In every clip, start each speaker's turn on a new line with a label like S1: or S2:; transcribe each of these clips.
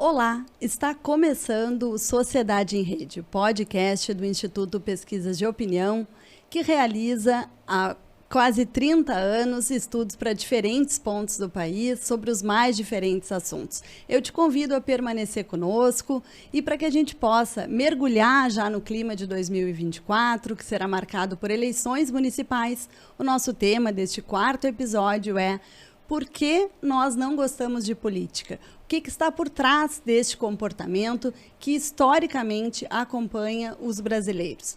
S1: Olá, está começando o Sociedade em Rede, o podcast do Instituto Pesquisas de Opinião, que realiza há quase 30 anos estudos para diferentes pontos do país sobre os mais diferentes assuntos. Eu te convido a permanecer conosco e para que a gente possa mergulhar já no clima de 2024, que será marcado por eleições municipais, o nosso tema deste quarto episódio é: por que nós não gostamos de política? O que está por trás deste comportamento que historicamente acompanha os brasileiros?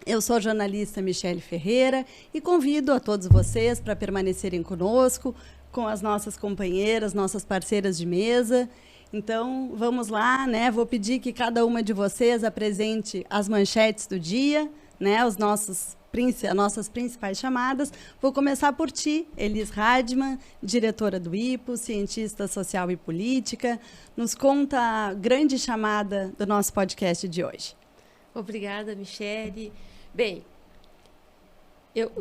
S1: Eu sou a jornalista Michele Ferreira e convido a todos vocês para permanecerem conosco, com as nossas companheiras, nossas parceiras de mesa. Então, vamos lá, né? Vou pedir que cada uma de vocês apresente as manchetes do dia, né? As nossas principais chamadas. Vou começar por ti, Elis Radman, diretora do IPO, cientista social e política. Nos conta a grande chamada do nosso podcast de hoje.
S2: Obrigada, Michele. Bem, eu,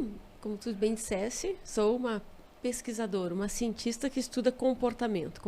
S2: como tu bem disseste, sou uma pesquisadora, uma cientista que estuda comportamento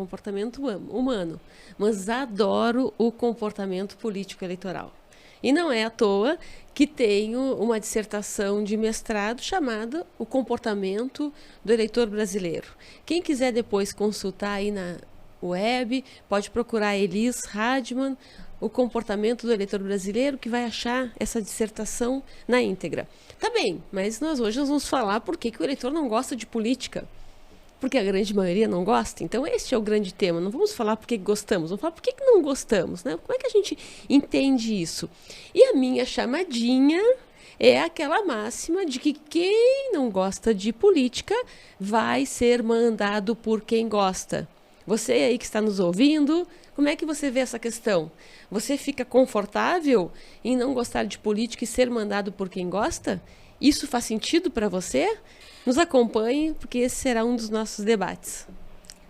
S2: humano, mas adoro o comportamento político eleitoral. E não é à toa que tenho uma dissertação de mestrado chamada O Comportamento do Eleitor Brasileiro. Quem quiser depois consultar aí na web, pode procurar Elis Radman, O Comportamento do Eleitor Brasileiro, que vai achar essa dissertação na íntegra. Tá bem, mas hoje nós vamos falar por que o eleitor não gosta de política. Porque a grande maioria não gosta. Então, este é o grande tema. Não vamos falar por que gostamos, vamos falar por que não gostamos, né? Como é que a gente entende isso? E a minha chamadinha é aquela máxima de que quem não gosta de política vai ser mandado por quem gosta. Você aí que está nos ouvindo, como é que você vê essa questão? Você fica confortável em não gostar de política e ser mandado por quem gosta? Isso faz sentido para você? Nos acompanhe, porque esse será um dos nossos debates.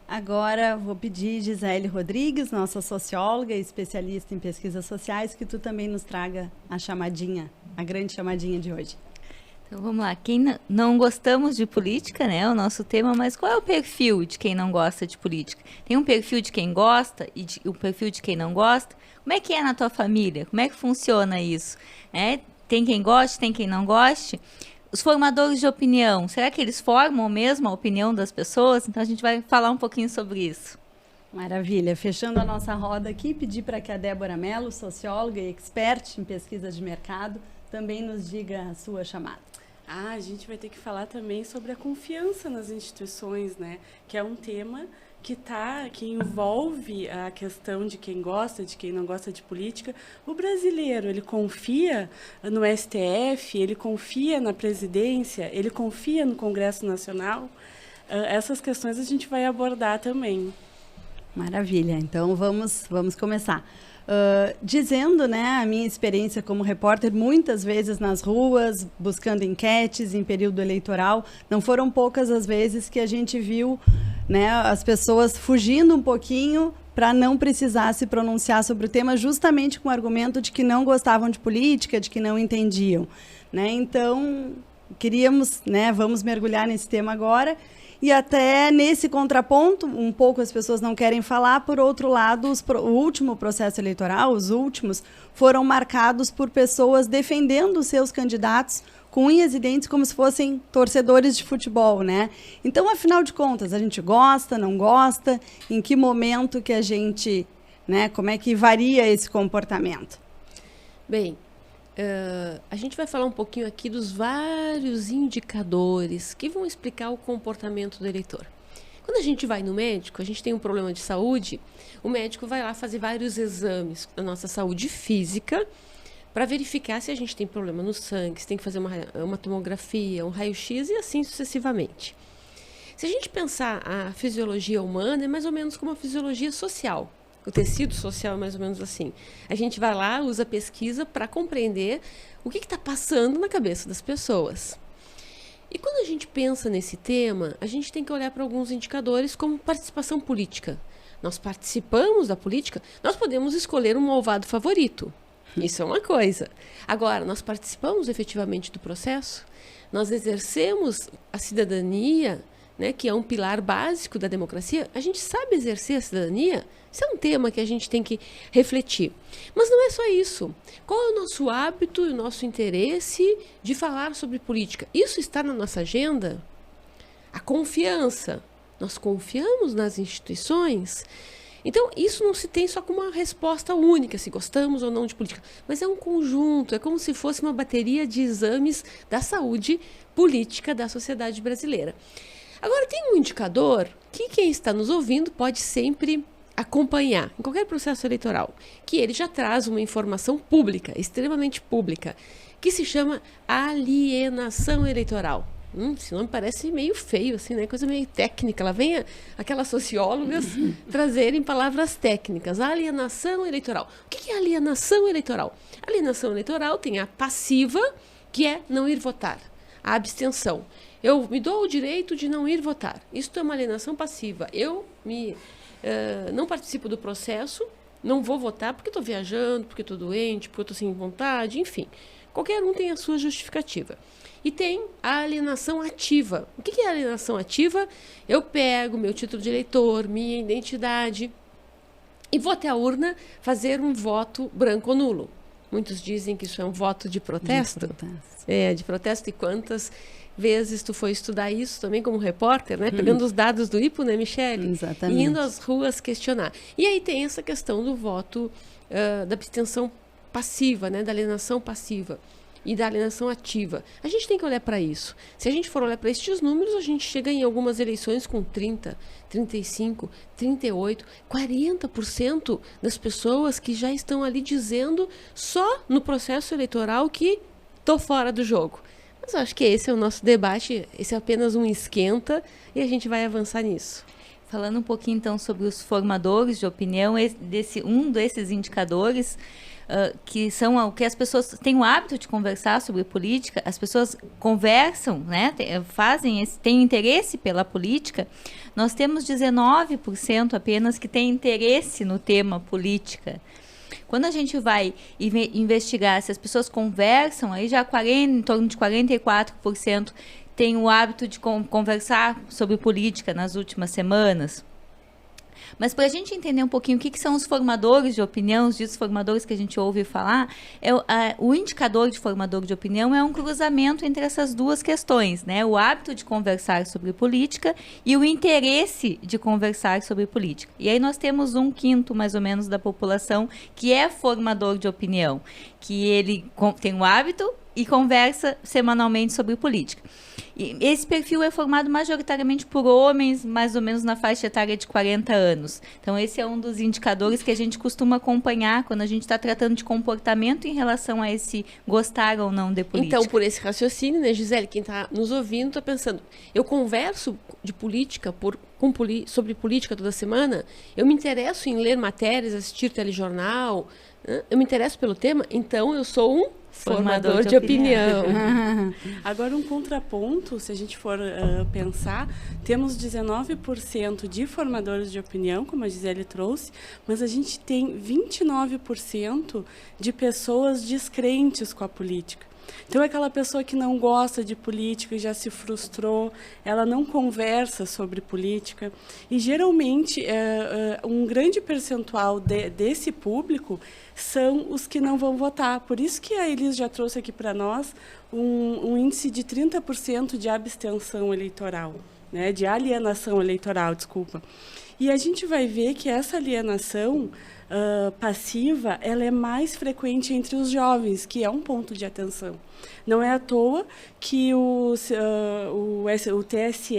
S1: Agora vou pedir Gisele Rodrigues, nossa socióloga e especialista em pesquisas sociais, que tu também nos traga a chamadinha, a grande chamadinha de hoje.
S3: Então vamos lá, quem não gostamos de política, né, é o nosso tema, mas qual é o perfil de quem não gosta de política? Tem um perfil de quem gosta e um perfil de quem não gosta? Como é que é na tua família? Como é que funciona isso? Tem quem goste, tem quem não goste? Os formadores de opinião, será que eles formam mesmo a opinião das pessoas? Então a gente vai falar um pouquinho sobre isso.
S1: Maravilha. Fechando a nossa roda aqui, pedir para que a Débora Mello, socióloga e expert em pesquisa de mercado, também nos diga a sua chamada.
S4: A gente vai ter que falar também sobre a confiança nas instituições, né? Que é um tema que envolve a questão de quem gosta, de quem não gosta de política. O brasileiro, ele confia no STF, ele confia na presidência, ele confia no Congresso Nacional. Essas questões a gente vai abordar também.
S1: Maravilha. Então, vamos começar. Dizendo, né, a minha experiência como repórter, muitas vezes nas ruas, buscando enquetes em período eleitoral, não foram poucas as vezes que a gente viu, né, as pessoas fugindo um pouquinho para não precisar se pronunciar sobre o tema, justamente com o argumento de que não gostavam de política, de que não entendiam, né? Então, queríamos, né, vamos mergulhar nesse tema agora. E até nesse contraponto, um pouco as pessoas não querem falar, por outro lado, o último processo eleitoral, os últimos, foram marcados por pessoas defendendo os seus candidatos com unhas e dentes como se fossem torcedores de futebol, né? Então, afinal de contas, a gente gosta, não gosta? Em que momento que a gente, né, como é que varia esse comportamento?
S2: Bem, a gente vai falar um pouquinho aqui dos vários indicadores que vão explicar o comportamento do eleitor. Quando a gente vai no médico, a gente tem um problema de saúde, o médico vai lá fazer vários exames da nossa saúde física para verificar se a gente tem problema no sangue, se tem que fazer uma tomografia, um raio-x e assim sucessivamente. Se a gente pensar a fisiologia humana, é mais ou menos como a fisiologia social. O tecido social é mais ou menos assim. A gente vai lá, usa pesquisa para compreender o que está passando na cabeça das pessoas. E quando a gente pensa nesse tema, a gente tem que olhar para alguns indicadores como participação política. Nós participamos da política, nós podemos escolher um malvado favorito. Isso é uma coisa. Agora, nós participamos efetivamente do processo? Nós exercemos a cidadania né, que é um pilar básico da democracia, a gente sabe exercer a cidadania? Isso é um tema que a gente tem que refletir. Mas não é só isso. Qual é o nosso hábito e o nosso interesse de falar sobre política? Isso está na nossa agenda? A confiança. Nós confiamos nas instituições? Então, isso não se tem só com uma resposta única, se gostamos ou não de política, mas é um conjunto, é como se fosse uma bateria de exames da saúde política da sociedade brasileira. Agora, tem um indicador que quem está nos ouvindo pode sempre acompanhar em qualquer processo eleitoral, que ele já traz uma informação pública, extremamente pública, que se chama alienação eleitoral. Esse nome parece meio feio, assim, né? Coisa meio técnica. Lá vem aquelas sociólogas trazerem palavras técnicas. A alienação eleitoral. O que é alienação eleitoral? A alienação eleitoral tem a passiva, que é não ir votar. A abstenção. Eu me dou o direito de não ir votar. Isso é uma alienação passiva. Eu não participo do processo, não vou votar porque estou viajando, porque estou doente, porque estou sem vontade, enfim. Qualquer um tem a sua justificativa. E tem a alienação ativa. O que é a alienação ativa? Eu pego meu título de eleitor, minha identidade e vou até a urna fazer um voto branco ou nulo. Muitos dizem que isso é um voto de protesto. De protesto. E quantas vezes tu foi estudar isso também como repórter, né? Pegando os dados do IPO, né, Michele?
S1: Exatamente.
S2: E indo às ruas questionar. E aí tem essa questão do voto, da abstenção passiva, né? Da alienação passiva e da alienação ativa. A gente tem que olhar para isso. Se a gente for olhar para estes números, a gente chega em algumas eleições com 30, 35, 38, 40% das pessoas que já estão ali dizendo só no processo eleitoral que estou fora do jogo. Mas eu acho que esse é o nosso debate, esse é apenas um esquenta e a gente vai avançar nisso.
S3: Falando um pouquinho então sobre os formadores de opinião, um desses indicadores que são o que as pessoas têm o hábito de conversar sobre política, as pessoas conversam, né, têm interesse pela política. Nós temos 19% apenas que têm interesse no tema política. Quando a gente vai investigar se as pessoas conversam, aí já em torno de 44% têm o hábito de conversar sobre política nas últimas semanas. Mas para a gente entender um pouquinho o que são os formadores de opinião, os ditos formadores que a gente ouve falar, o indicador de formador de opinião é um cruzamento entre essas duas questões, né? O hábito de conversar sobre política e o interesse de conversar sobre política. E aí nós temos 1/5, mais ou menos, da população que é formador de opinião, que ele tem o hábito e conversa semanalmente sobre política. E esse perfil é formado majoritariamente por homens, mais ou menos na faixa etária de 40 anos. Então, esse é um dos indicadores que a gente costuma acompanhar quando a gente está tratando de comportamento em relação a esse gostar ou não de política.
S2: Então, por esse raciocínio, né, Gisele, quem está nos ouvindo está pensando, eu converso de política sobre política toda semana, eu me interesso em ler matérias, assistir telejornal, eu me interesso pelo tema, então eu sou um formador de opinião.
S4: Agora, um contraponto, se a gente for pensar, temos 19% de formadores de opinião, como a Gisele trouxe, mas a gente tem 29% de pessoas descrentes com a política. Então, é aquela pessoa que não gosta de política, já se frustrou, ela não conversa sobre política. E, geralmente, um grande percentual desse público são os que não vão votar. Por isso que a Elis já trouxe aqui para nós um índice de 30% de abstenção eleitoral, né? De alienação eleitoral, desculpa. E a gente vai ver que essa alienação passiva, ela é mais frequente entre os jovens, que é um ponto de atenção. Não é à toa que o TSE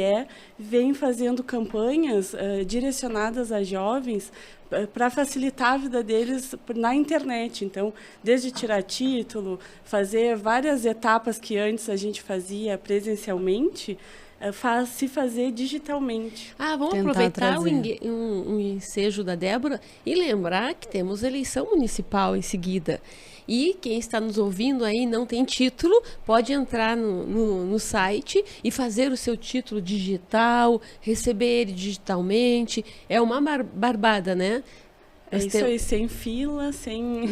S4: vem fazendo campanhas direcionadas a jovens para facilitar a vida deles na internet. Então, desde tirar título, fazer várias etapas que antes a gente fazia presencialmente, se fazer digitalmente.
S2: Vamos aproveitar um ensejo da Débora e lembrar que temos eleição municipal em seguida. E quem está nos ouvindo aí não tem título, pode entrar no site e fazer o seu título digital, receber ele digitalmente. É uma barbada, né?
S4: É isso aí, sem fila, sem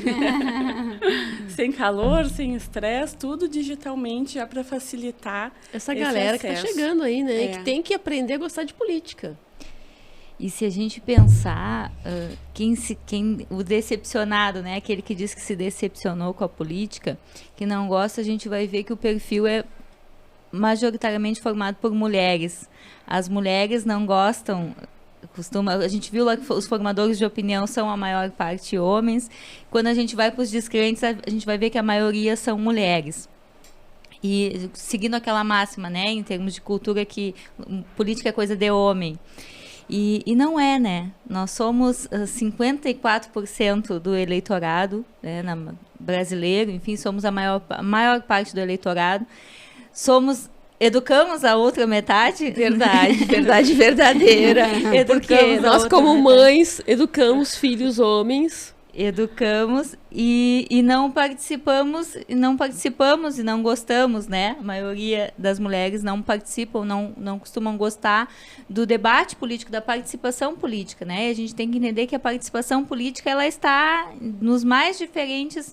S4: calor, sem estresse, tudo digitalmente já para facilitar
S2: essa
S4: esse
S2: galera que
S4: acesso.
S2: está chegando aí, né?
S4: É.
S2: Que tem que aprender a gostar de política.
S3: E se a gente pensar, o decepcionado, né? Aquele que diz que se decepcionou com a política, que não gosta, a gente vai ver que o perfil é majoritariamente formado por mulheres. As mulheres não gostam, a gente viu lá que os formadores de opinião são a maior parte homens. Quando a gente vai para os descrentes, a gente vai ver que a maioria são mulheres. E seguindo aquela máxima, né, em termos de cultura, que política é coisa de homem. E não é, né? Nós somos 54% do eleitorado, né, brasileiro, enfim, somos a maior parte do eleitorado. Educamos a outra metade.
S2: Verdade verdadeira. Porque nós, como mães, educamos filhos homens.
S3: Educamos e não participamos e não gostamos, né? A maioria das mulheres não participam, não costumam gostar do debate político, da participação política, né? E a gente tem que entender que a participação política ela está nos mais diferentes,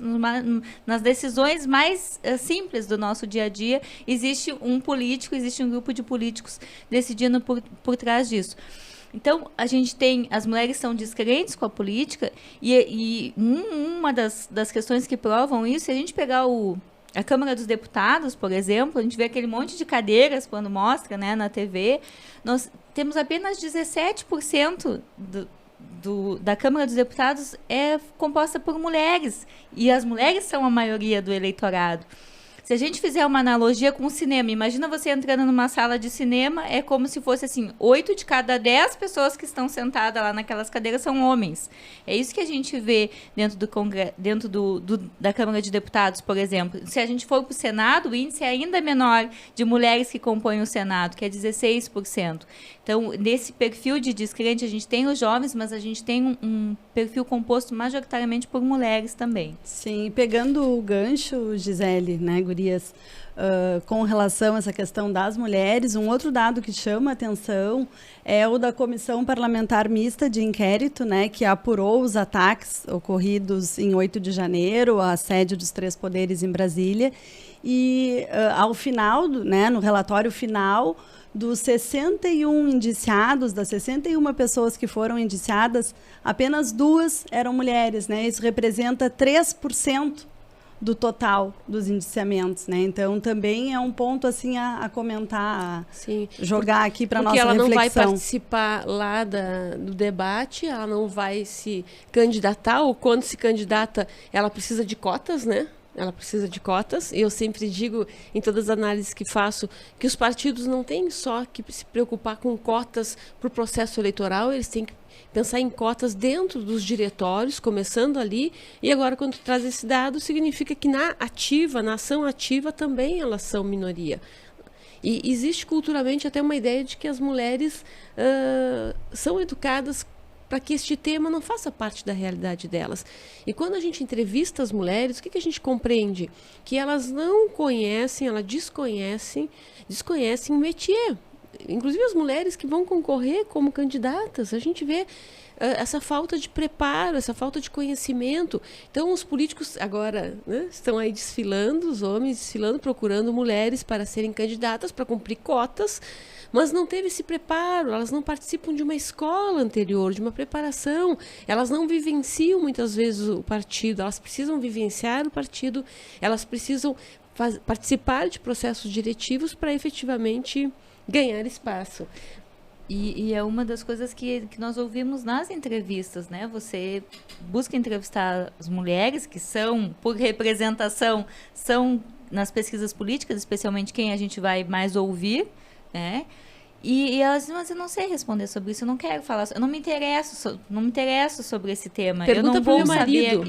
S3: nas decisões mais simples do nosso dia a dia. Existe um grupo de políticos decidindo por trás disso. Então, as mulheres são descrentes com a política e uma das questões que provam isso, se a gente pegar a Câmara dos Deputados, por exemplo, a gente vê aquele monte de cadeiras quando mostra, né, na TV, nós temos apenas 17% da Câmara dos Deputados é composta por mulheres, e as mulheres são a maioria do eleitorado. Se a gente fizer uma analogia com o cinema, imagina você entrando numa sala de cinema, é como se fosse assim, 8 de cada 10 pessoas que estão sentadas lá naquelas cadeiras são homens. É isso que a gente vê dentro da Câmara de Deputados, por exemplo. Se a gente for para o Senado, o índice é ainda menor de mulheres que compõem o Senado, que é 16%. Então, nesse perfil de descrente, a gente tem os jovens, mas a gente tem um perfil composto majoritariamente por mulheres também.
S1: Sim, pegando o gancho, Gisele, né, gurias, com relação a essa questão das mulheres, um outro dado que chama a atenção é o da Comissão Parlamentar Mista de Inquérito, né, que apurou os ataques ocorridos em 8 de janeiro, a sede dos 3 poderes em Brasília, e ao final, né, no relatório final, dos 61 indiciados, das 61 pessoas que foram indiciadas, apenas 2 eram mulheres, né? Isso representa 3% do total dos indiciamentos, né? Então, também é um ponto assim a comentar,
S2: Sim,
S1: jogar aqui para nossa
S2: reflexão. Porque ela não vai participar lá do debate, ela não vai se candidatar, ou quando se candidata, ela precisa de cotas, né? Ela precisa de cotas, e eu sempre digo, em todas as análises que faço, que os partidos não têm só que se preocupar com cotas para o processo eleitoral, eles têm que pensar em cotas dentro dos diretórios, começando ali, e agora quando traz esse dado, significa que na ação ativa também elas são minoria. E existe culturalmente até uma ideia de que as mulheres são educadas para que este tema não faça parte da realidade delas. E quando a gente entrevista as mulheres, o que a gente compreende? Que elas não conhecem, elas desconhecem o métier. Inclusive as mulheres que vão concorrer como candidatas, a gente vê essa falta de preparo, essa falta de conhecimento. Então os políticos agora, né, estão aí desfilando, os homens desfilando, procurando mulheres para serem candidatas, para cumprir cotas, mas não teve esse preparo, elas não participam de uma escola anterior, de uma preparação, elas não vivenciam muitas vezes o partido, elas precisam vivenciar o partido, elas precisam participar de processos diretivos para efetivamente ganhar espaço.
S3: E é uma das coisas que nós ouvimos nas entrevistas, né? Você busca entrevistar as mulheres que são, por representação, são nas pesquisas políticas, especialmente quem a gente vai mais ouvir, né? E elas dizem, mas eu não sei responder sobre isso, eu não quero falar, eu não me interesso sobre esse tema.
S2: Pergunta para o meu marido.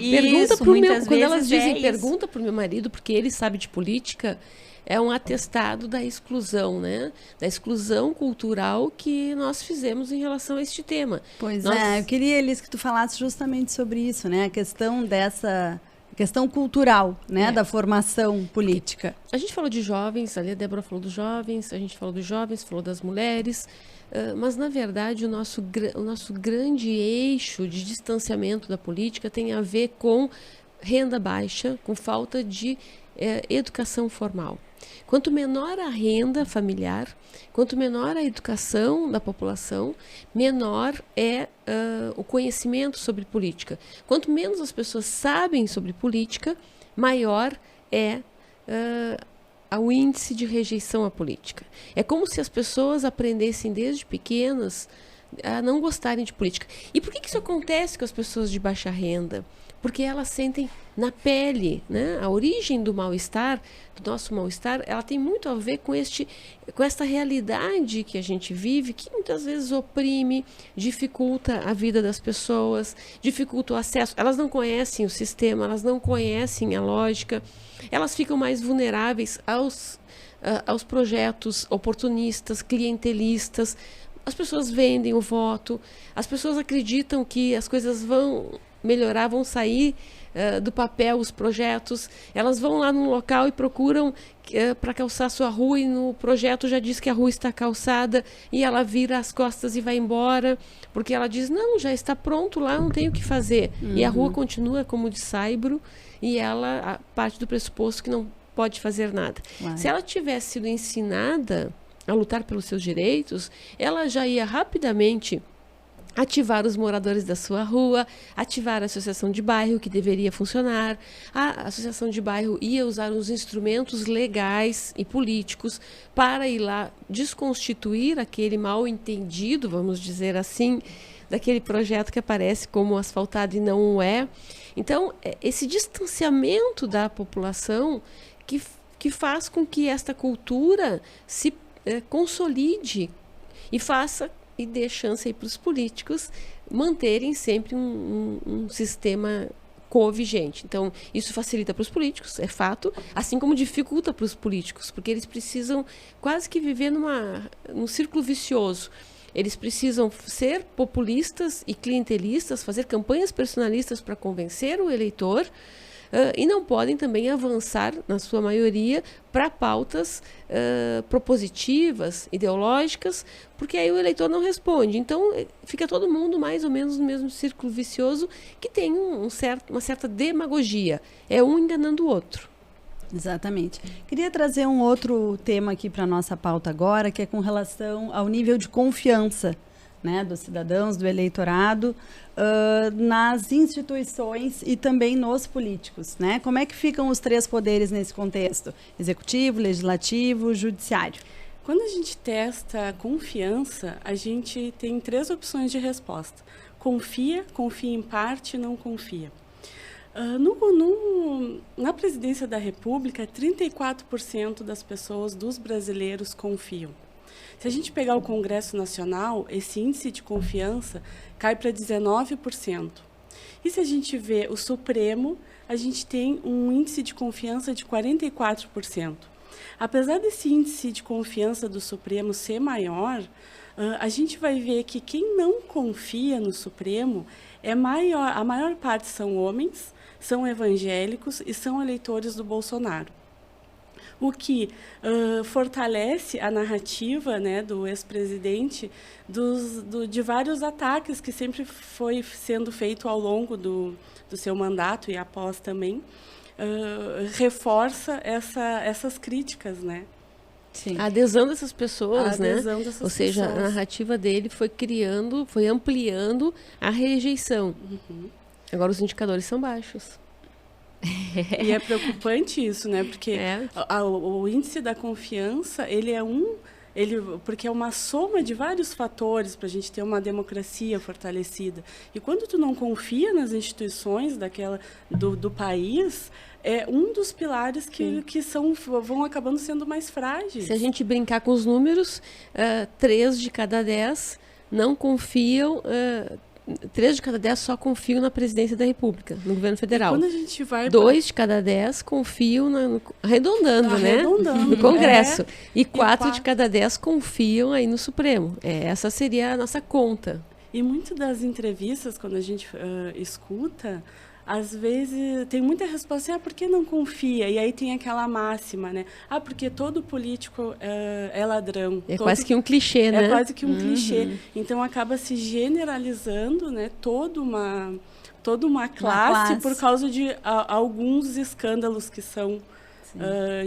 S2: Quando elas dizem
S3: pergunta
S2: para o meu marido, porque ele sabe de política, é um atestado da exclusão, né? Da exclusão cultural que nós fizemos em relação a este tema.
S1: Pois eu queria, Elis, que tu falasse justamente sobre isso, né? A questão dessa questão cultural, né, da formação política.
S2: A gente falou de jovens, ali a Débora falou dos jovens, a gente falou dos jovens, falou das mulheres, mas, na verdade, o nosso grande eixo de distanciamento da política tem a ver com renda baixa, com falta de educação formal. Quanto menor a renda familiar, quanto menor a educação da população, menor é o conhecimento sobre política. Quanto menos as pessoas sabem sobre política, maior é o índice de rejeição à política. É como se as pessoas aprendessem desde pequenas a não gostarem de política. E por que isso acontece com as pessoas de baixa renda? Porque elas sentem na pele, né? A origem do mal-estar, do nosso mal-estar, ela tem muito a ver com esta realidade que a gente vive, que muitas vezes oprime, dificulta a vida das pessoas, dificulta o acesso. Elas não conhecem o sistema, elas não conhecem a lógica, elas ficam mais vulneráveis aos projetos oportunistas, clientelistas. As pessoas vendem o voto, as pessoas acreditam que as coisas vão melhorar, vão sair do papel os projetos, elas vão lá num local e procuram para calçar sua rua, e no projeto já diz que a rua está calçada, e ela vira as costas e vai embora, porque ela diz, não, já está pronto lá, não tenho o que fazer. E a rua continua como de saibro, e ela parte do pressuposto que não pode fazer nada. Se ela tivesse sido ensinada a lutar pelos seus direitos, ela já ia rapidamente ativar os moradores da sua rua, ativar a associação de bairro, que deveria funcionar. A associação de bairro ia usar os instrumentos legais e políticos para ir lá desconstituir aquele mal-entendido, vamos dizer assim, daquele projeto que aparece como asfaltado e não o é. Então, esse distanciamento da população que faz com que esta cultura se consolide e faça e dê chance para os políticos manterem sempre um sistema co-vigente. Então, isso facilita para os políticos, é fato, assim como dificulta para os políticos, porque eles precisam quase que viver num círculo vicioso. Eles precisam ser populistas e clientelistas, fazer campanhas personalistas para convencer o eleitor, e não podem também avançar, na sua maioria, para pautas propositivas, ideológicas, porque aí o eleitor não responde. Então, fica todo mundo mais ou menos no mesmo círculo vicioso, que tem uma certa demagogia. É um enganando o outro.
S1: Exatamente. Queria trazer um outro tema aqui para a nossa pauta agora, que é com relação ao nível de confiança, né, dos cidadãos, do eleitorado, nas instituições e também nos políticos, né? Como é que ficam os três poderes nesse contexto? Executivo, legislativo, judiciário.
S4: Quando a gente testa a confiança, a gente tem 3 opções de resposta. Confia em parte, não confia. Na presidência da República, 34% das pessoas, dos brasileiros, confiam. Se a gente pegar o Congresso Nacional, esse índice de confiança cai para 19%. E se a gente vê o Supremo, a gente tem um índice de confiança de 44%. Apesar desse índice de confiança do Supremo ser maior, a gente vai ver que quem não confia no Supremo a maior parte são homens, são evangélicos e são eleitores do Bolsonaro. O que fortalece a narrativa, né, do ex-presidente de vários ataques que sempre foi sendo feito ao longo do seu mandato e após também, reforça essas críticas, né?
S2: Sim. A adesão dessas pessoas, né? Ou seja, a narrativa dele foi ampliando a rejeição. Uhum. Agora os indicadores são baixos.
S4: E é preocupante isso, né? Porque o índice da confiança, porque é uma soma de vários fatores para a gente ter uma democracia fortalecida. E quando tu não confia nas instituições do país, é um dos pilares que vão acabando sendo mais frágeis.
S2: Se a gente brincar com os números, 3 de cada 10 não confiam... 3 de cada 10 só confiam na presidência da República, no governo federal.
S4: E quando a gente vai
S2: 2 de cada 10 confiam, arredondando, né? No Congresso. E 4 de cada 10 confiam aí no Supremo. Essa seria a nossa conta.
S4: E muitas das entrevistas, quando a gente escuta, às vezes tem muita resposta, por que não confia? E aí tem aquela máxima, né? Porque todo político é ladrão.
S2: É quase que um clichê, né?
S4: É quase que um clichê. Então acaba se generalizando, né, toda uma classe por causa de alguns escândalos que são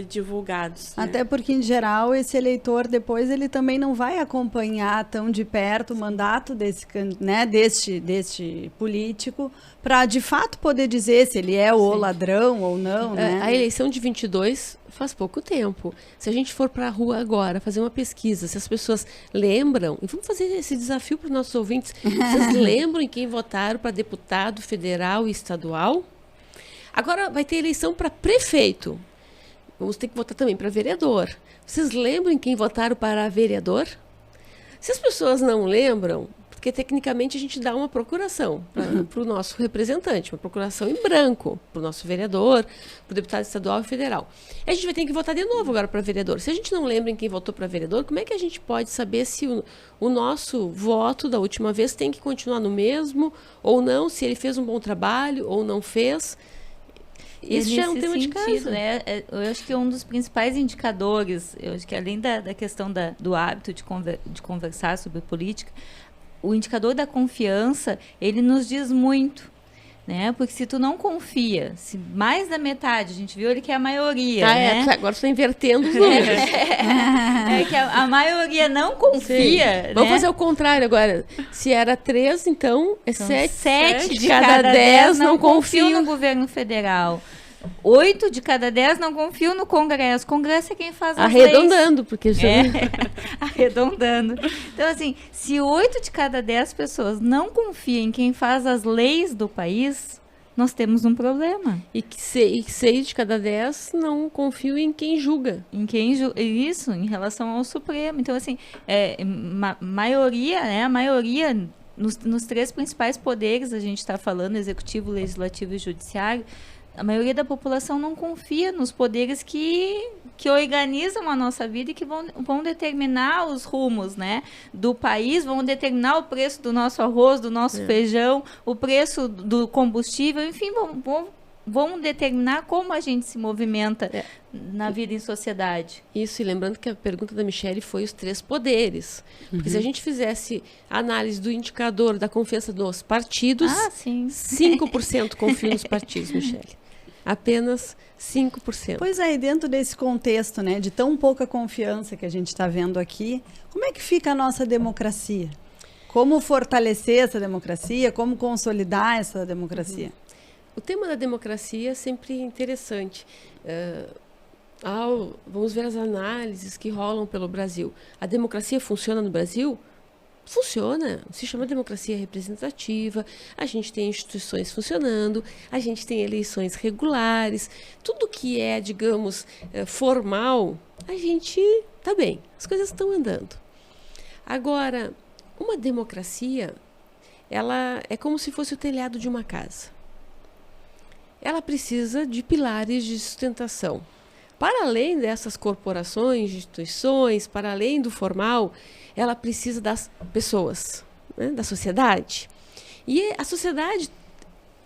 S4: divulgados.
S1: Até porque, em geral, esse eleitor depois ele também não vai acompanhar tão de perto o mandato deste político para, de fato, poder dizer se ele é o ladrão ou não. Né?
S2: A eleição de 22 faz pouco tempo. Se a gente for para a rua agora fazer uma pesquisa, se as pessoas lembram, e vamos fazer esse desafio para os nossos ouvintes, vocês lembram em quem votaram para deputado federal e estadual? Agora vai ter eleição para prefeito. Vamos ter que votar também para vereador. Vocês lembram em quem votaram para vereador? Se as pessoas não lembram, porque tecnicamente a gente dá uma procuração para o nosso representante, uma procuração em branco para o nosso vereador, para o deputado estadual e federal. A gente vai ter que votar de novo agora para vereador. Se a gente não lembra em quem votou para vereador, como é que a gente pode saber se o nosso voto da última vez tem que continuar no mesmo ou não, se ele fez um bom trabalho ou não fez? Isso já é um tema de casa.
S3: Né? Eu acho que um dos principais indicadores, eu acho que além da questão do hábito de conversar sobre política, o indicador da confiança, ele nos diz muito. Né? Porque se tu não confia, se mais da metade, a gente viu ali que é a maioria. Né?
S2: Agora você está invertendo os números.
S3: É que a maioria não confia. Né?
S2: Vamos fazer o contrário agora. Se era 3, então é 7.
S3: 7 de cada 10 não confiam no governo federal. 8 de cada 10 não confiam no Congresso. O Congresso é quem faz as leis.
S2: Arredondando, porque
S3: arredondando. Então, assim, se 8 de cada 10 pessoas não confiam em quem faz as leis do país, nós temos um problema.
S2: E 6 de cada 10 não confiam em quem julga.
S3: Isso, em relação ao Supremo. Então, assim, maioria, né? A maioria, nos 3 principais poderes, a gente está falando, executivo, legislativo e judiciário, a maioria da população não confia nos poderes que organizam a nossa vida e que vão determinar os rumos, né, do país, vão determinar o preço do nosso arroz, do nosso feijão, o preço do combustível, enfim, vão determinar como a gente se movimenta na vida em sociedade.
S2: Isso, e lembrando que a pergunta da Michele foi os 3 poderes. Porque se a gente fizesse análise do indicador da confiança dos partidos, 5% confiam nos partidos, Michele. Apenas 5%.
S1: Pois é, e dentro desse contexto, né, de tão pouca confiança que a gente está vendo aqui, como é que fica a nossa democracia? Como fortalecer essa democracia? Como consolidar essa democracia?
S2: O tema da democracia é sempre interessante. Vamos ver as análises que rolam pelo Brasil. A democracia funciona no Brasil? Funciona, se chama democracia representativa, a gente tem instituições funcionando, a gente tem eleições regulares, tudo que é, digamos, formal, a gente está bem, as coisas estão andando. Agora, uma democracia, ela é como se fosse o telhado de uma casa. Ela precisa de pilares de sustentação. Para além dessas corporações, instituições, para além do formal, ela precisa das pessoas, né, da sociedade. E a sociedade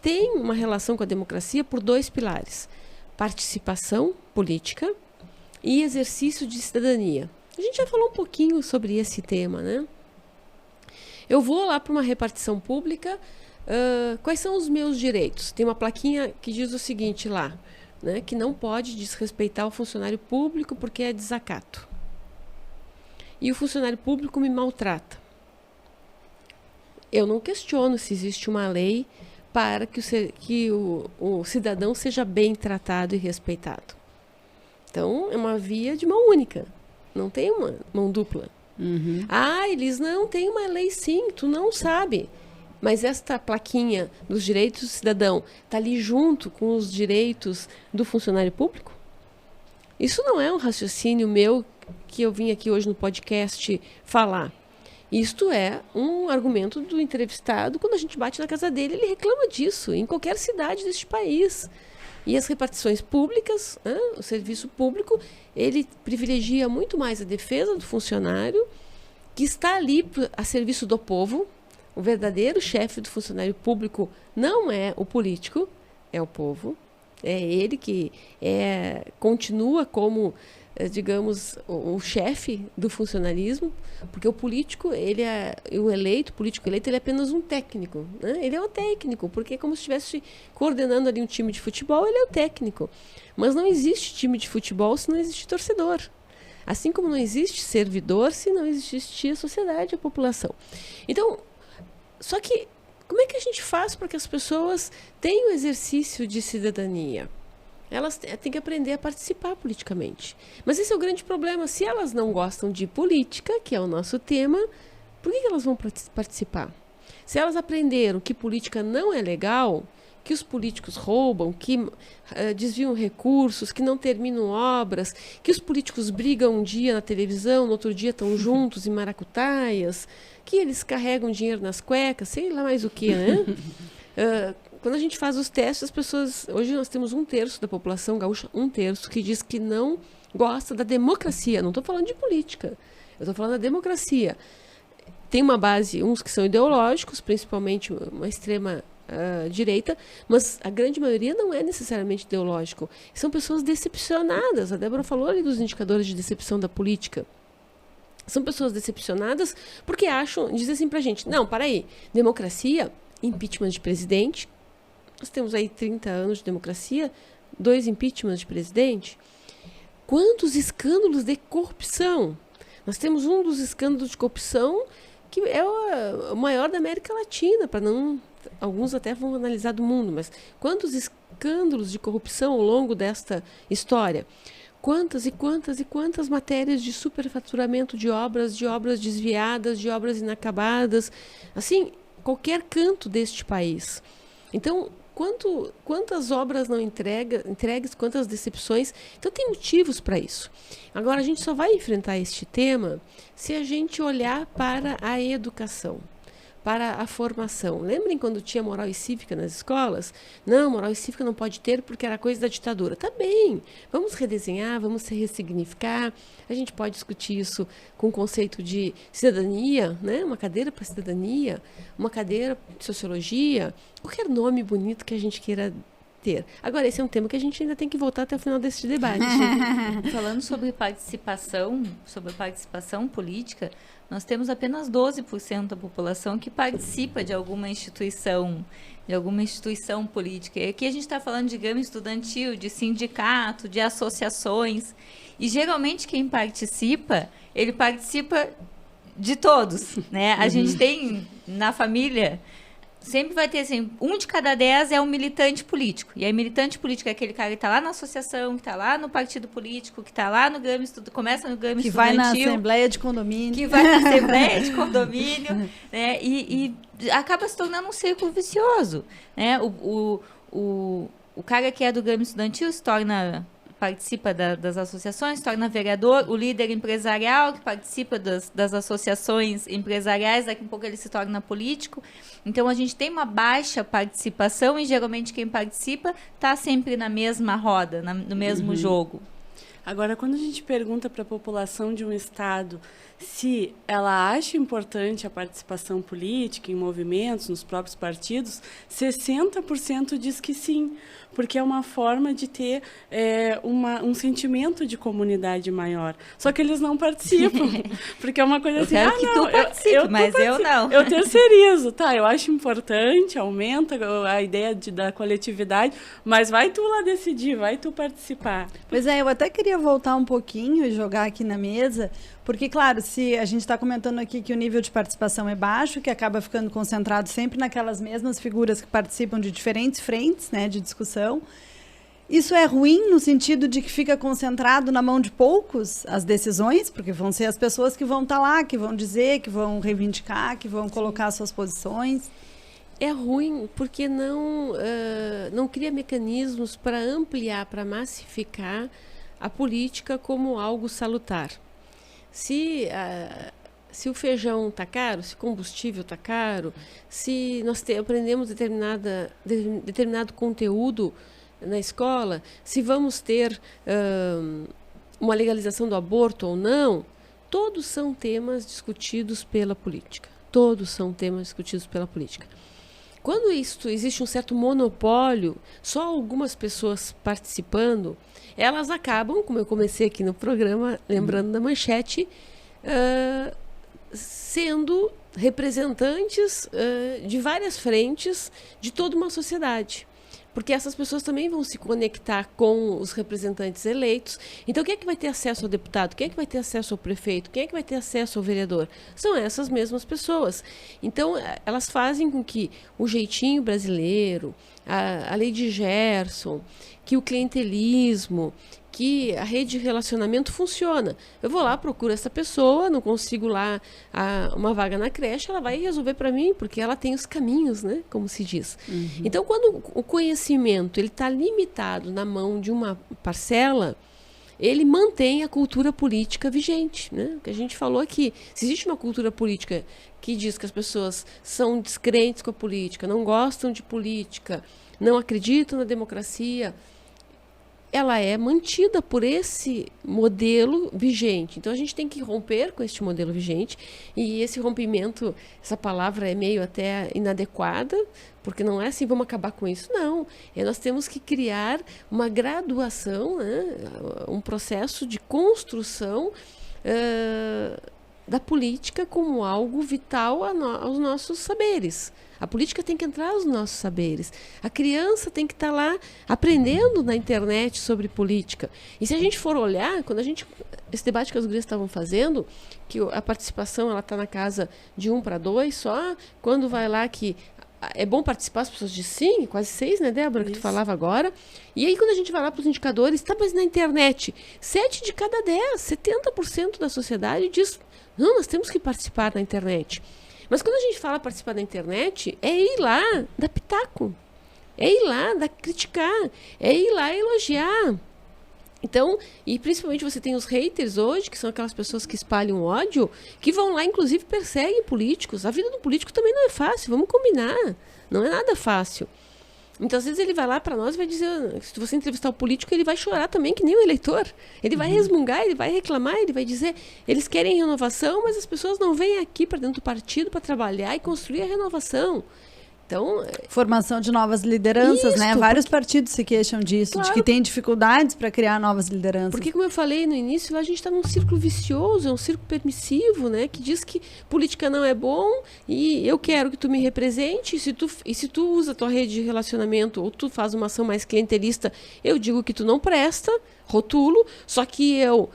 S2: tem uma relação com a democracia por 2 pilares: participação política e exercício de cidadania. A gente já falou um pouquinho sobre esse tema, né? Eu vou lá para uma repartição pública, quais são os meus direitos? Tem uma plaquinha que diz o seguinte lá, né, que não pode desrespeitar o funcionário público porque é desacato. E o funcionário público me maltrata. Eu não questiono se existe uma lei para que o cidadão seja bem tratado e respeitado. Então, é uma via de mão única. Não tem uma mão dupla. Eles não têm uma lei sim, tu não sabe. Mas esta plaquinha dos direitos do cidadão está ali junto com os direitos do funcionário público? Isso não é um raciocínio meu que eu vim aqui hoje no podcast falar. Isto é um argumento do entrevistado. Quando a gente bate na casa dele, ele reclama disso, em qualquer cidade deste país. E as repartições públicas, o serviço público, ele privilegia muito mais a defesa do funcionário, que está ali a serviço do povo. O verdadeiro chefe do funcionário público não é o político, é o povo, é ele que continua como, digamos, o chefe do funcionalismo, porque o político, político eleito, ele é apenas um técnico, né? Ele é um técnico, porque é como se estivesse coordenando ali um time de futebol, ele é o técnico. Mas não existe time de futebol se não existe torcedor. Assim como não existe servidor se não existir a sociedade, a população. Então, só que como é que a gente faz para que as pessoas tenham exercício de cidadania? Elas têm que aprender a participar politicamente. Mas esse é o grande problema. Se elas não gostam de política, que é o nosso tema, por que elas vão participar? Se elas aprenderam que política não é legal, que os políticos roubam, que desviam recursos, que não terminam obras, que os políticos brigam um dia na televisão, no outro dia estão juntos em maracutaias, que eles carregam dinheiro nas cuecas, sei lá mais o que, né? Quando a gente faz os testes, as pessoas... Hoje nós temos 1/3 da população gaúcha, 1/3, que diz que não gosta da democracia. Não estou falando de política, eu estou falando da democracia. Tem uma base, uns que são ideológicos, principalmente uma extrema direita, mas a grande maioria não é necessariamente ideológico. São pessoas decepcionadas. A Débora falou ali dos indicadores de decepção da política. São pessoas decepcionadas porque dizem assim pra gente, não, para aí, democracia, impeachment de presidente, nós temos aí 30 anos de democracia, 2 impeachments de presidente. Quantos escândalos de corrupção? Nós temos um dos escândalos de corrupção que é o maior da América Latina, para não... Alguns até vão analisar do mundo, mas quantos escândalos de corrupção ao longo desta história? Quantas e quantas e quantas matérias de superfaturamento de obras desviadas, de obras inacabadas, assim, qualquer canto deste país. Então, quantas obras não entregues, quantas decepções. Então, tem motivos para isso. Agora, a gente só vai enfrentar este tema se a gente olhar para a educação, para a formação. Lembrem quando tinha moral e cívica nas escolas? Não, moral e cívica não pode ter porque era coisa da ditadura. Tá bem, vamos redesenhar, vamos ressignificar. A gente pode discutir isso com o conceito de cidadania, né? Uma cadeira para cidadania, uma cadeira de sociologia, qualquer nome bonito que a gente queira ter. Agora, esse é um tema que a gente ainda tem que voltar até o final desse debate.
S3: Falando sobre participação política, nós temos apenas 12% da população que participa de alguma instituição política. E aqui a gente está falando de grêmio estudantil, de sindicato, de associações. E geralmente quem participa, ele participa de todos, né? A gente tem na família... Sempre vai ter, assim, 1 de cada 10 é um militante político. E aí, militante político é aquele cara que está lá na associação, que está lá no partido político, que está lá no Grêmio, começa no Grêmio Estudantil.
S1: Que vai na Assembleia de Condomínio.
S3: Que vai na Assembleia de Condomínio, né? E acaba se tornando um círculo vicioso, né? O cara que é do Grêmio Estudantil participa das associações, se torna vereador, o líder empresarial que participa das associações empresariais, daqui a pouco ele se torna político. Então, a gente tem uma baixa participação e, geralmente, quem participa está sempre na mesma roda, no mesmo jogo.
S4: Agora, quando a gente pergunta para a população de um estado se ela acha importante a participação política em movimentos, nos próprios partidos, 60% diz que sim, porque é uma forma de ter um sentimento de comunidade maior. Só que eles não participam, porque é uma coisa assim,
S3: quero que tu participe, mas eu não.
S4: Eu terceirizo, tá? Eu acho importante, aumenta a ideia da coletividade, mas vai tu lá decidir, vai tu participar.
S1: Pois é, eu até queria voltar um pouquinho e jogar aqui na mesa, porque, claro, se a gente está comentando aqui que o nível de participação é baixo, que acaba ficando concentrado sempre naquelas mesmas figuras que participam de diferentes frentes, né, de discussão, isso é ruim no sentido de que fica concentrado na mão de poucos as decisões, porque vão ser as pessoas que vão estar lá, que vão dizer, que vão reivindicar, que vão colocar suas posições.
S2: É ruim porque não cria mecanismos para ampliar, para massificar a política como algo salutar. Se o feijão está caro, se o combustível está caro, se nós aprendemos determinado conteúdo na escola, se vamos ter uma legalização do aborto ou não, todos são temas discutidos pela política. Todos são temas discutidos pela política. quando existe um certo monopólio, só algumas pessoas participando, elas acabam, como eu comecei aqui no programa, lembrando da manchete, sendo representantes de várias frentes de toda uma sociedade. Porque essas pessoas também vão se conectar com os representantes eleitos. Então, quem é que vai ter acesso ao deputado? Quem é que vai ter acesso ao prefeito? Quem é que vai ter acesso ao vereador? São essas mesmas pessoas. Então, elas fazem com que o jeitinho brasileiro, a lei de Gerson, que o clientelismo, que a rede de relacionamento funciona. Eu vou lá, procuro essa pessoa, não consigo lá uma vaga na creche, ela vai resolver para mim, porque ela tem os caminhos, né, como se diz. Então, quando o conhecimento está limitado na mão de uma parcela, ele mantém a cultura política vigente, né? O que a gente falou aqui. Se existe uma cultura política que diz que as pessoas são descrentes com a política, não gostam de política, não acreditam na democracia, ela é mantida por esse modelo vigente. Então, a gente tem que romper com este modelo vigente, e esse rompimento, essa palavra é meio até inadequada, porque não é assim, vamos acabar com isso, não. Nós temos que criar uma graduação, né, um processo de construção da política como algo vital aos nossos saberes. A política tem que entrar aos nossos saberes. A criança tem que estar lá aprendendo na internet sobre política. E se a gente for olhar, esse debate que as gurias estavam fazendo, que a participação ela está na casa de 1 para 2 só, quando vai lá que é bom participar, as pessoas dizem sim, quase 6, né, Débora, que tu falava agora. E aí, quando a gente vai lá para os indicadores, mas na internet, 7 de cada 10, 70% da sociedade diz, não, nós temos que participar na internet. Mas quando a gente fala participar da internet, é ir lá dar pitaco, é ir lá dar criticar, é ir lá elogiar. Então, e principalmente você tem os haters hoje, que são aquelas pessoas que espalham ódio, que vão lá, inclusive, perseguem políticos. A vida do político também não é fácil, vamos combinar. Não é nada fácil. Então, às vezes, ele vai lá para nós e vai dizer, se você entrevistar o político, ele vai chorar também, que nem o eleitor. Ele vai resmungar, ele vai reclamar, ele vai dizer, eles querem renovação, mas as pessoas não vêm aqui para dentro do partido para trabalhar e construir a renovação. Então,
S1: formação de novas lideranças, né? Vários partidos se queixam disso, claro, de que tem dificuldades para criar novas lideranças.
S2: Porque, como eu falei no início, lá a gente está num círculo vicioso, é um círculo permissivo, né? Que diz que política não é bom e eu quero que tu me represente. E se tu usa a tua rede de relacionamento ou tu faz uma ação mais clientelista, eu digo que tu não presta, rotulo, só que eu,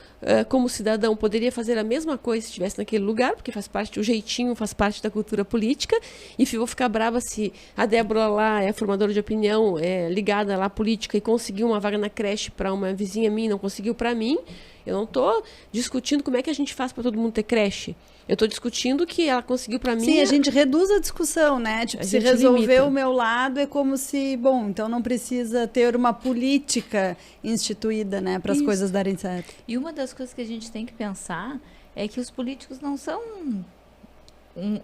S2: como cidadão, poderia fazer a mesma coisa se estivesse naquele lugar, porque faz parte, o jeitinho faz parte da cultura política, e vou ficar brava se a Débora lá é formadora de opinião, é ligada lá à política e conseguiu uma vaga na creche para uma vizinha minha e não conseguiu para mim. Eu não estou discutindo como é que a gente faz para todo mundo ter creche. Eu estou discutindo que ela conseguiu para mim...
S1: Sim, a gente reduz a discussão, né? Tipo, se resolver o meu lado, é como se... Bom, então não precisa ter uma política instituída, né? Para as coisas darem certo.
S3: E uma das coisas que a gente tem que pensar é que os políticos não são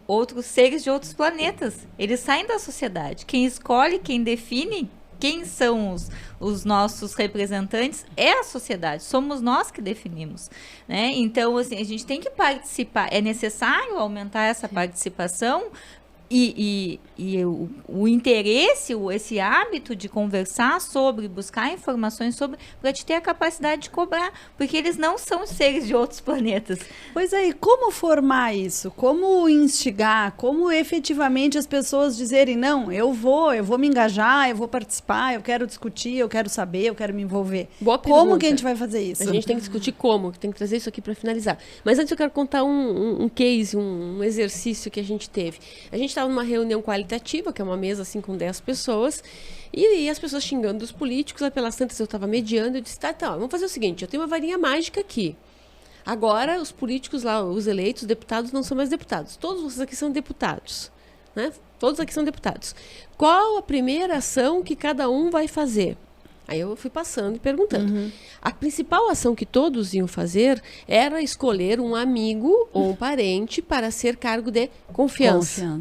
S3: outros seres de outros planetas. Eles saem da sociedade. Quem escolhe, quem define... Quem são os nossos representantes é a sociedade, somos nós que definimos, né? Então, assim, a gente tem que participar, é necessário aumentar essa participação e o interesse, esse hábito de conversar sobre, buscar informações sobre, para te ter a capacidade de cobrar, porque eles não são seres de outros planetas.
S1: Pois é, e como formar isso? Como instigar? Como efetivamente as pessoas dizerem, não, eu vou me engajar, eu vou participar, eu quero discutir, eu quero saber, eu quero me envolver.
S2: Boa pergunta.
S1: Como que a gente vai fazer isso?
S2: A gente tem que discutir como, tem que trazer isso aqui para finalizar. Mas antes eu quero contar um case, um exercício que a gente teve. A gente estava numa reunião qualitativa, que é uma mesa assim com 10 pessoas, e as pessoas xingando os políticos. Aí pelas tantas eu estava mediando, eu disse, tá, vamos fazer o seguinte, eu tenho uma varinha mágica aqui. Agora os políticos lá, os eleitos, os deputados não são mais deputados. Todos vocês aqui são deputados, né? Todos aqui são deputados. Qual a primeira ação que cada um vai fazer? Aí eu fui passando e perguntando. A principal ação que todos iam fazer era escolher um amigo ou um parente para ser cargo de confiança.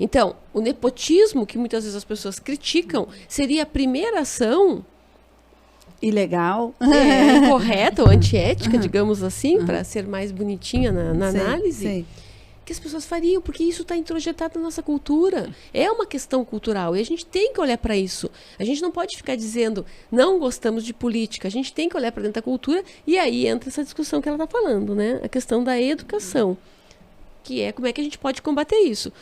S2: Então, o nepotismo, que muitas vezes as pessoas criticam, seria a primeira ação
S1: ilegal,
S2: incorreta ou antiética, digamos assim, para ser mais bonitinha na análise.
S1: Sim.
S2: que as pessoas fariam? Porque isso está introjetado na nossa cultura. É uma questão cultural e a gente tem que olhar para isso. A gente não pode ficar dizendo, não gostamos de política. A gente tem que olhar para dentro da cultura e aí entra essa discussão que ela está falando, né? A questão da educação, que é como é que a gente pode combater isso.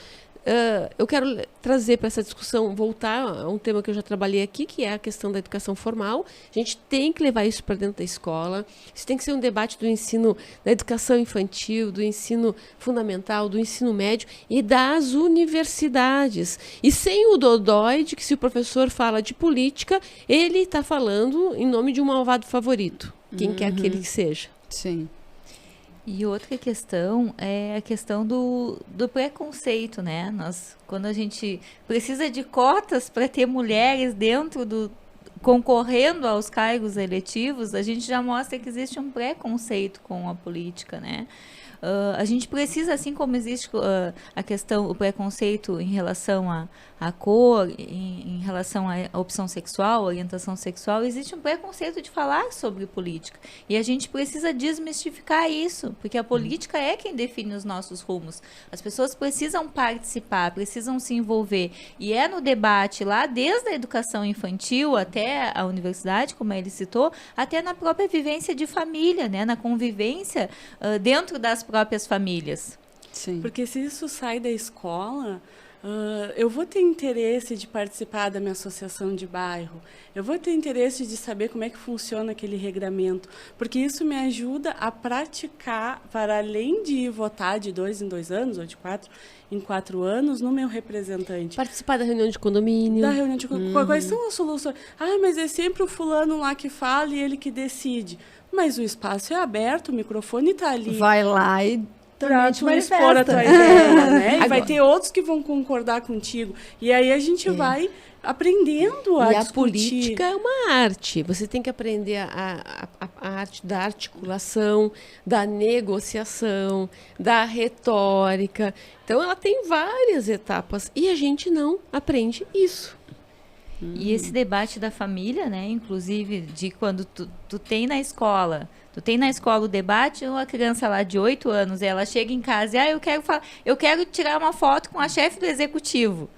S2: Eu quero trazer para essa discussão, voltar a um tema que eu já trabalhei aqui, que é a questão da educação formal. A gente tem que levar isso para dentro da escola. Isso tem que ser um debate do ensino, da educação infantil, do ensino fundamental, do ensino médio e das universidades. E sem o dodói de que se o professor fala de política, ele está falando em nome de um malvado favorito, quem quer que ele seja.
S1: Sim.
S3: E outra questão é a questão do preconceito, né? Quando a gente precisa de cotas para ter mulheres concorrendo aos cargos eletivos, a gente já mostra que existe um preconceito com a política, né? A gente precisa, assim como existe a questão, o preconceito em relação à cor, em relação à opção sexual, orientação sexual, existe um preconceito de falar sobre política. E a gente precisa desmistificar isso, porque a política é quem define os nossos rumos. As pessoas precisam participar, precisam se envolver. E é no debate lá, desde a educação infantil até a universidade, como ele citou, até na própria vivência de família, né? Na convivência dentro das próprias famílias.
S1: Sim.
S4: Porque se isso sai da escola, eu vou ter interesse de participar da minha associação de bairro, eu vou ter interesse de saber como é que funciona aquele regramento, porque isso me ajuda a praticar, para além de ir votar de 2 em 2 anos, ou de 4 em 4 anos, no meu representante.
S2: Participar da reunião de condomínio.
S4: Da reunião de condomínio. Quais são as soluções? Mas é sempre o fulano lá que fala e ele que decide. Mas o espaço é aberto, o microfone está ali.
S1: Vai lá e
S4: para
S1: te
S4: expor a tua ideia, né? E vai ter outros que vão concordar contigo. E aí a gente vai aprendendo a
S2: discutir.
S4: A
S2: política é uma arte. Você tem que aprender a arte da articulação, da negociação, da retórica. Então, ela tem várias etapas. E a gente não aprende isso.
S3: E esse debate da família, né, inclusive de quando tu tem na escola o debate, uma criança lá de 8 anos, ela chega em casa e eu quero tirar uma foto com a chefe do executivo.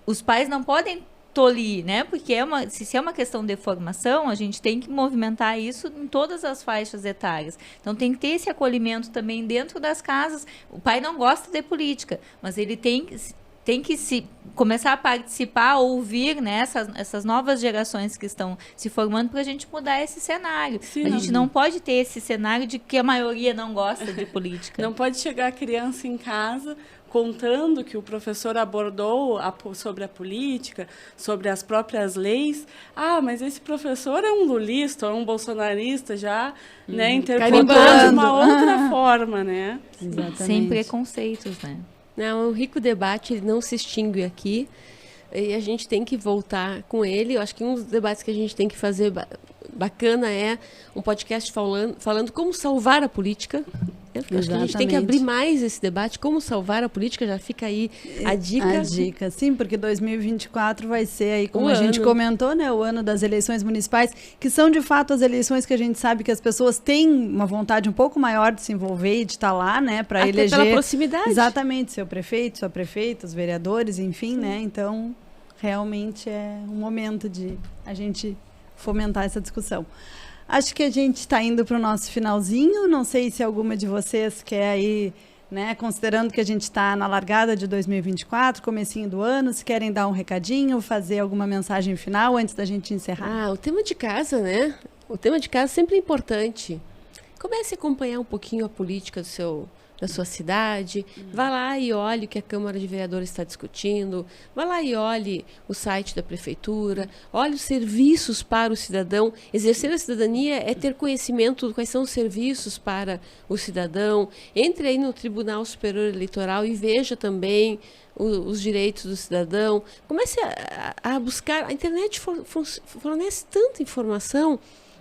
S3: Os pais não podem tolir, né? Porque se é uma questão de formação, a gente tem que movimentar isso em todas as faixas etárias. Então tem que ter esse acolhimento também dentro das casas. O pai não gosta de política, mas ele tem que começar a participar, ouvir, né, essas novas gerações que estão se formando para a gente mudar esse cenário.
S4: Sim,
S3: a gente não pode ter esse cenário de que a maioria não gosta de política.
S4: Não pode chegar a criança em casa contando que o professor abordou sobre a política, sobre as próprias leis. Mas esse professor é um lulista, é um bolsonarista, já né, interpretando de uma outra forma, né?
S1: Exatamente.
S3: Sem preconceitos, né?
S2: Não, o rico debate ele não se extingue aqui e a gente tem que voltar com ele. Eu acho que um dos debates que a gente tem que fazer bacana é um podcast falando como salvar a política. Eu acho que a gente tem que abrir mais esse debate, como salvar a política, já fica aí a dica.
S1: A dica, sim, porque 2024 vai ser aí, como a gente comentou, né, o ano das eleições municipais, que são de fato as eleições que a gente sabe que as pessoas têm uma vontade um pouco maior de se envolver e de estar lá, né, para eleger.
S2: Pela proximidade.
S1: Exatamente, seu prefeito, sua prefeita, os vereadores, enfim, né, então realmente é um momento de a gente fomentar essa discussão. Acho que a gente está indo para o nosso finalzinho. Não sei se alguma de vocês quer aí, né, considerando que a gente está na largada de 2024, comecinho do ano, se querem dar um recadinho, fazer alguma mensagem final antes da gente encerrar.
S2: O tema de casa, né? O tema de casa sempre é importante. Comece a acompanhar um pouquinho a política da sua cidade, vá lá e olhe o que a Câmara de Vereadores está discutindo, vá lá e olhe o site da Prefeitura, olhe os serviços para o cidadão. Exercer a cidadania é ter conhecimento de quais são os serviços para o cidadão. Entre aí no Tribunal Superior Eleitoral e veja também os direitos do cidadão. Comece a buscar. A internet fornece tanta informação.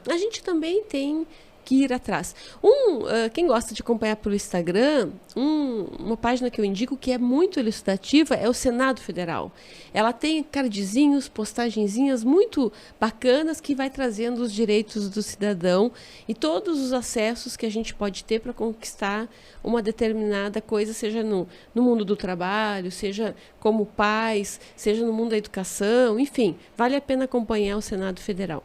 S2: A gente também tem que ir atrás. Quem gosta de acompanhar pelo Instagram, uma página que eu indico que é muito elucidativa é o Senado Federal. Ela tem cardzinhos, postagenzinhas muito bacanas que vai trazendo os direitos do cidadão e todos os acessos que a gente pode ter para conquistar uma determinada coisa, seja no mundo do trabalho, seja como pais, seja no mundo da educação, enfim, vale a pena acompanhar o Senado Federal.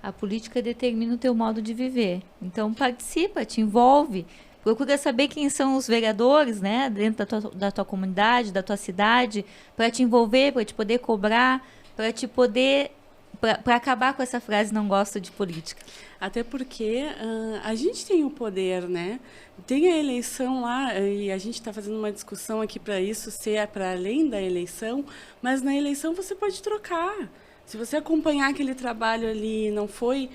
S3: A política determina o teu modo de viver. Então, participa, te envolve. Procura saber quem são os vereadores, né? Dentro da tua comunidade, da tua cidade, para te envolver, para te poder cobrar, para te poder... Para acabar com essa frase, não gosto de política.
S4: Até porque a gente tem o poder, né? Tem a eleição lá, e a gente está fazendo uma discussão aqui para isso ser para além da eleição, mas na eleição você pode trocar. Se você acompanhar aquele trabalho ali e não foi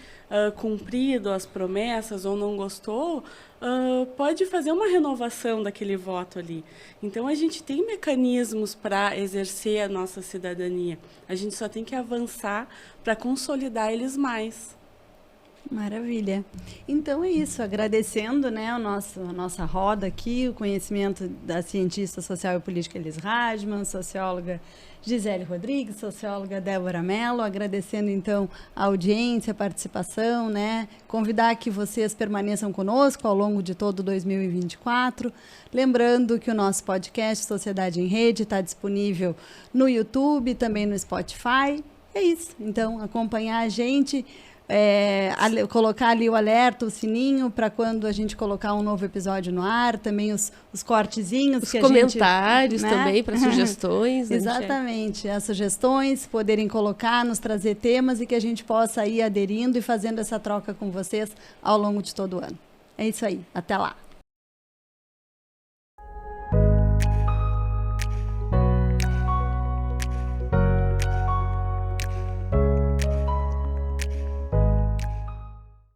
S4: cumprido as promessas ou não gostou, pode fazer uma renovação daquele voto ali. Então, a gente tem mecanismos para exercer a nossa cidadania. A gente só tem que avançar para consolidar eles mais.
S1: Maravilha. Então é isso, agradecendo, né, a nossa roda aqui, o conhecimento da cientista social e política Elis Radman, socióloga Gisele Rodrigues, socióloga Débora Mello, agradecendo então a audiência, a participação, né, convidar que vocês permaneçam conosco ao longo de todo 2024, lembrando que o nosso podcast Sociedade em Rede está disponível no YouTube, também no Spotify. É isso, então acompanhar a gente, colocar ali o alerta, o sininho, para quando a gente colocar um novo episódio no ar, também os cortezinhos.
S2: Os comentários também, para sugestões.
S1: Exatamente, as sugestões, poderem colocar, nos trazer temas e que a gente possa ir aderindo e fazendo essa troca com vocês ao longo de todo o ano. É isso aí, até lá.